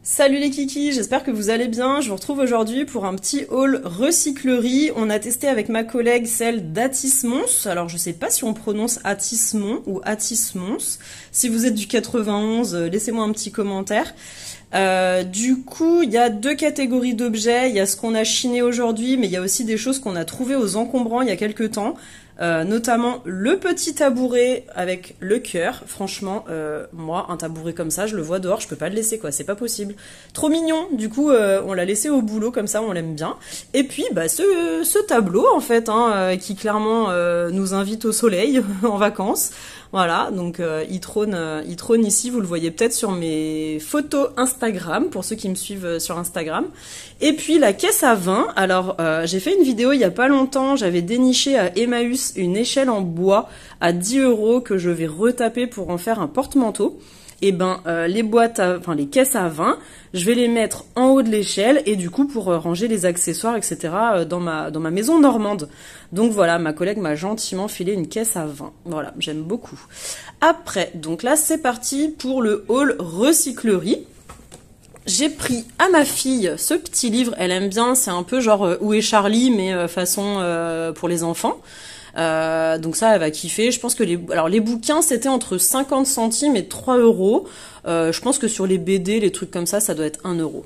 Salut les kikis, j'espère que vous allez bien. Je vous retrouve aujourd'hui pour un petit haul recyclerie. On a testé avec ma collègue celle d'Atis-Mons. Alors je sais pas si on prononce Atis-Mons ou Atis-Mons. Si vous êtes du 91, laissez-moi un petit commentaire. Du coup, il y a deux catégories d'objets. Il y a ce qu'on a chiné aujourd'hui, mais il y a aussi des choses qu'on a trouvées aux encombrants il y a quelques temps. Notamment le petit tabouret avec le cœur. Franchement, moi, un tabouret comme ça, je le vois dehors, je peux pas le laisser, quoi. C'est pas possible. Trop mignon. Du coup, on l'a laissé au boulot comme ça, on l'aime bien. Et puis, bah, ce tableau, en fait, qui clairement nous invite au soleil en vacances. Voilà, donc il trône ici, vous le voyez peut-être sur mes photos Instagram, pour ceux qui me suivent sur Instagram. Et puis la caisse à vin, alors j'ai fait une vidéo il y a pas longtemps, j'avais déniché à Emmaüs une échelle en bois à 10 € que je vais retaper pour en faire un porte-manteau. Et ben les caisses à vin, je vais les mettre en haut de l'échelle et du coup pour ranger les accessoires, etc. dans ma maison normande. Donc voilà, ma collègue m'a gentiment filé une caisse à vin. Voilà, j'aime beaucoup. Après, donc là c'est parti pour le haul recyclerie. J'ai pris à ma fille ce petit livre, elle aime bien, c'est un peu genre Où est Charlie, mais façon pour les enfants. Donc ça, elle va kiffer. Je pense que les bouquins, c'était entre 50 centimes et 3 €. Je pense que sur les BD, les trucs comme ça doit être 1 €.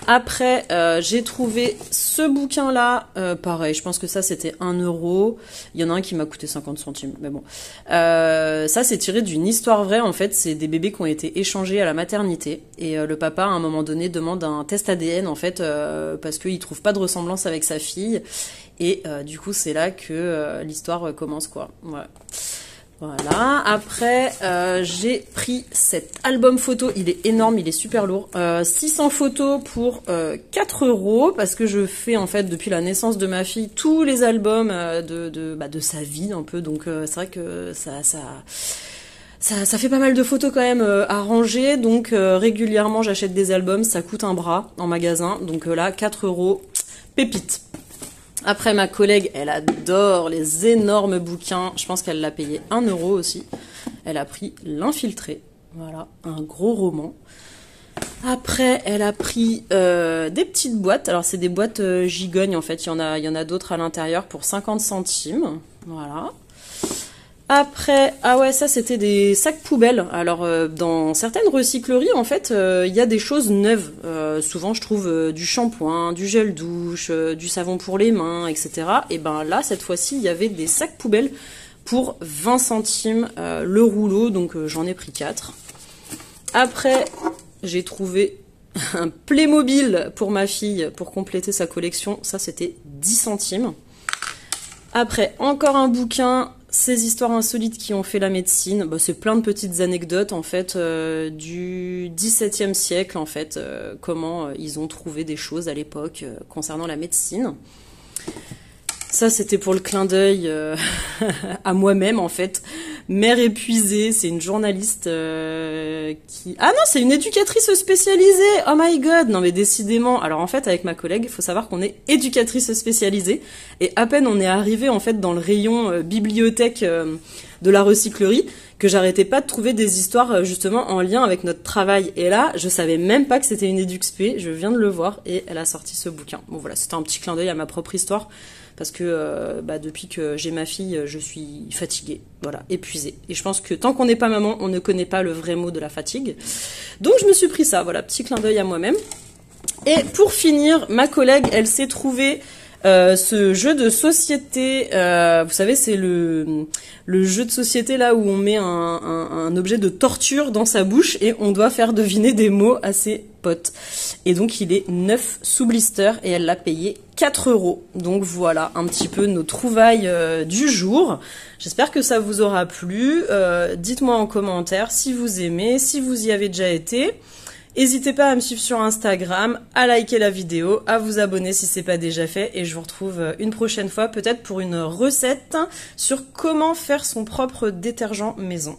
Après, j'ai trouvé ce bouquin-là, pareil, je pense que ça c'était 1 €. Il y en a un qui m'a coûté 50 centimes, mais bon. Ça c'est tiré d'une histoire vraie, en fait, c'est des bébés qui ont été échangés à la maternité. Et le papa, à un moment donné, demande un test ADN, en fait, parce qu'il trouve pas de ressemblance avec sa fille. Et du coup, c'est là que l'histoire commence, quoi. Ouais. Voilà, après j'ai pris cet album photo, il est énorme, il est super lourd, 600 photos pour 4 € parce que je fais en fait depuis la naissance de ma fille tous les albums de sa vie un peu, donc c'est vrai que ça fait pas mal de photos quand même à ranger, donc régulièrement j'achète des albums, ça coûte un bras en magasin, donc là 4 €, pépite. Après, ma collègue, elle adore les énormes bouquins. Je pense qu'elle l'a payé 1 € aussi. Elle a pris L'Infiltré. Voilà, un gros roman. Après, elle a pris des petites boîtes. Alors, c'est des boîtes gigognes, en fait. Il y en a d'autres à l'intérieur pour 50 centimes. Voilà. Après, ah ouais, ça c'était des sacs poubelles. Alors dans certaines recycleries, en fait, il y a des choses neuves. Souvent, je trouve du shampoing, du gel douche, du savon pour les mains, etc. Et ben là, cette fois-ci, il y avait des sacs poubelles pour 20 centimes le rouleau, donc j'en ai pris 4. Après, j'ai trouvé un Playmobil pour ma fille pour compléter sa collection. Ça, c'était 10 centimes. Après, encore un bouquin, Ces histoires insolites qui ont fait la médecine. Bah, c'est plein de petites anecdotes en fait du XVIIe siècle en fait, comment ils ont trouvé des choses à l'époque concernant la médecine. Ça, c'était pour le clin d'œil à moi-même, en fait. Mère épuisée, c'est une journaliste qui... Ah non, c'est une éducatrice spécialisée. Oh my god. Non, mais décidément. Alors, en fait, avec ma collègue, il faut savoir qu'on est éducatrice spécialisée. Et à peine on est arrivé, en fait, dans le rayon bibliothèque de la recyclerie, que j'arrêtais pas de trouver des histoires, justement, en lien avec notre travail. Et là, je savais même pas que c'était une éduc-spé. Je viens de le voir et elle a sorti ce bouquin. Bon, voilà, c'était un petit clin d'œil à ma propre histoire. Parce que depuis que j'ai ma fille, je suis fatiguée, voilà, épuisée. Et je pense que tant qu'on n'est pas maman, on ne connaît pas le vrai mot de la fatigue. Donc je me suis pris ça, voilà, petit clin d'œil à moi-même. Et pour finir, ma collègue, elle s'est trouvée ce jeu de société, vous savez, c'est le jeu de société là où on met un objet de torture dans sa bouche et on doit faire deviner des mots à ses potes. Et donc il est 9 sous blister et elle l'a payé 4 €. Donc voilà un petit peu nos trouvailles du jour. J'espère que ça vous aura plu. Dites-moi en commentaire si vous aimez, si vous y avez déjà été. N'hésitez pas à me suivre sur Instagram, à liker la vidéo, à vous abonner si c'est pas déjà fait et je vous retrouve une prochaine fois peut-être pour une recette sur comment faire son propre détergent maison.